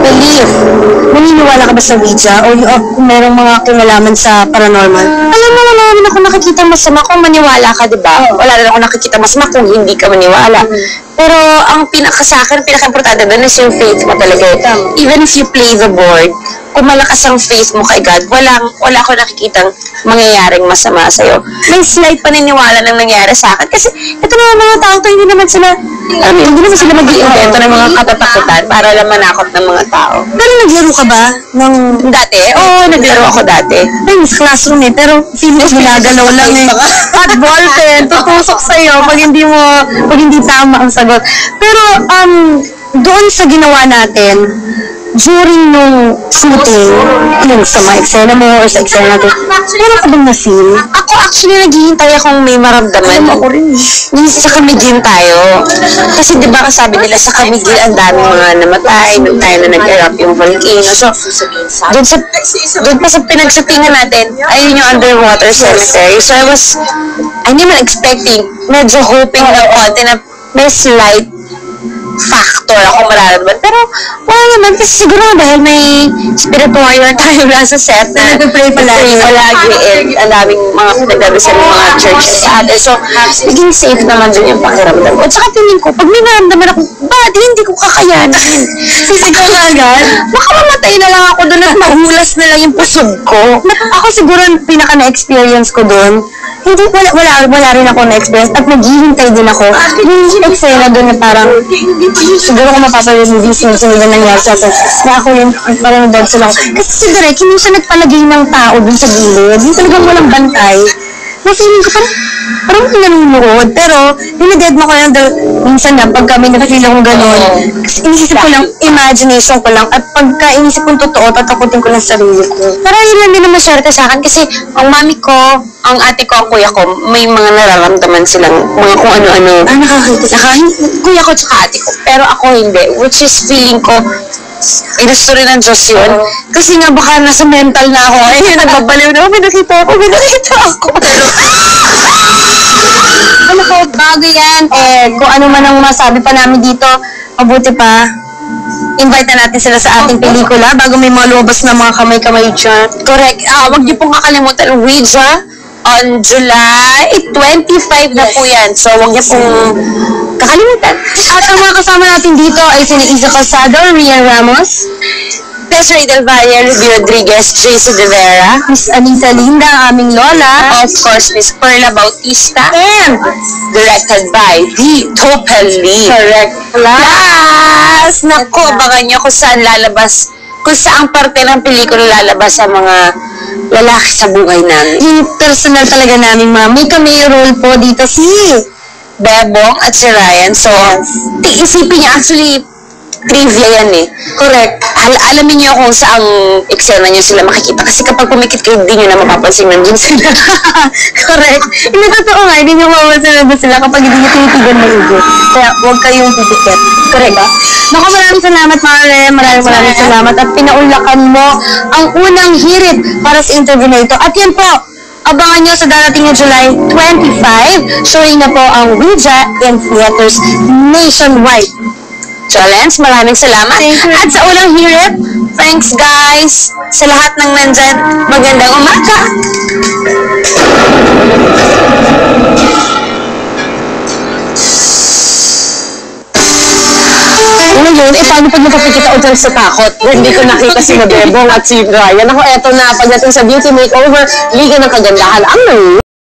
believe. Naniniwala ka ba sa Ouija? O kung merong mga kinalaman sa paranormal? Alam mo, wala rin ako nakikita masama kung maniwala ka, di ba? Wala rin ako nakikita masama kung hindi ka maniwala. Pero ang sa akin, pinaka-importante doon is yung faith mo talaga. Even if you play the board, kung malakas ang faith mo kay God, wala ako nakikitang mangyayaring masama sa'yo. May slight paniniwala nang nangyari sa akin. Kasi ito na mga tao to, hindi naman sila mag-i-invento ng mga katatakutan para lang manakot ng mga tao. Pero naglaro ka ba? Dati? Oo, naglaro ako dati. Ay, Miss Classroom eh, pero feeling ko ginagalaw lang eh. At ballpen, tutusok sa'yo pag hindi tama ang sagot. Pero, doon sa ginawa natin, during nung shooting, yung sa mga eksena mo or sa eksena natin, meron ka bang na-feel? Ako actually naghihintay akong may maramdaman. Ako rin. Yung sa Camiguin tayo. Kasi di ba sabi nila sa Camiguin ang daming mga namatay, nung tayo na nag-erupt yung volcano. So, doon pa sa pinagshootingan natin, ayun yung underwater cemetery. So I naman expecting, medyo hoping na konti na may slight factor ako mararamdaman. Pero, wala naman. Kasi siguro dahil may spirit warrior tayo lang sa set na nagpe-pray palagi. And ang daming mga pinagdadasal ng mga churches sa atin. So, naging safe naman dun yung pakiramdam ko. At saka tingin ko, pag may naramdaman ako, hindi ko kakayanin. Sisigaw ka agad? Baka mamatay na lang ako dun at mahulas na lang yung pusog ko. Ako siguro, pinaka na-experience ko doon, wala rin ako na-experience at naghihintay din ako. Yung eksena doon na parang, siguro kung mapapanood yung movies na sila nangyari sa akin, na ako yung parang dead sila ako. Kasi si Direk, hindi siya nagpalagay ng tao dun sa gilid. Yung talagang walang bantay. Na-feeling ko parang pinanunod. Pero, dineded mo ko lang minsan na pag kami nakakila kong gano'n. Kasi inisip ko lang, imagination ko lang. At pagka inisip kong totoo, tatakutin ko lang sarili ko. Pero yun lang din naman swerte sa akin kasi ang mami ko, ang ate ko, ang kuya ko, may mga nararamdaman silang mga kung ano-ano. Kuya ko tsaka ate ko. Pero ako hindi. Which is feeling ko, inusto rin ng Diyos yun. Kasi nga baka nasa mental na ako. Ayun, nagbabaliw na, may nakita ako. Ano ko, bago yan, kung ano man ang masabi pa namin dito, mabuti pa, invite na natin sila sa ating pelikula bago may mga lumabas na mga kamay-kamay dyan. Correct. Huwag niyo pong kakalimutan, Ouija, on July 25 na po yan. So, huwag niyo pong kakalimutan. At ang mga kasama natin dito ay sina Isa Calzado, Rian Ramos, Desiree Del Valle, Ruby Rodriguez, JC De Vera, Miss Anita Linda, ang aming lola, of course, Miss Perla Bautista, and directed by The Topali. correct Plus, naku, abangan nyo kung saang parte ng pelikula lalabas sa mga lalaki sa buhay namin. yung personal talaga namin, ma'am. May cameo role po dito si Bebong at si Ryan. So, isipin niya, actually, trivia yan eh. correct. Alamin niyo kung saang eksena niyo sila makikita. Kasi kapag pumikit kayo, hindi niyo na mapapansin nandun sila. Correct. Hindi totoo nga, hindi nyo mawawasan na sila kapag hindi nyo tinitigan maigi. Kaya huwag kayong pipikit. Correct ba? Naku, maraming salamat, Mare. Maraming salamat. At pinaulakan mo ang unang hirit para sa interview na ito. At yan po, abangan nyo sa darating na July 25, showing na po ang Ouija in theaters nationwide. Chalens, maraming salamat. At sa unang hirit, thanks guys. Sa lahat ng nandyan, magandang umaga. Ano yun? Paano pag napapikita o dyan sa takot? Hindi ko nakita si Bebong at si Ryan. Ako, eto na, pagdating sa beauty makeover, Liga ng Kagandahan, ang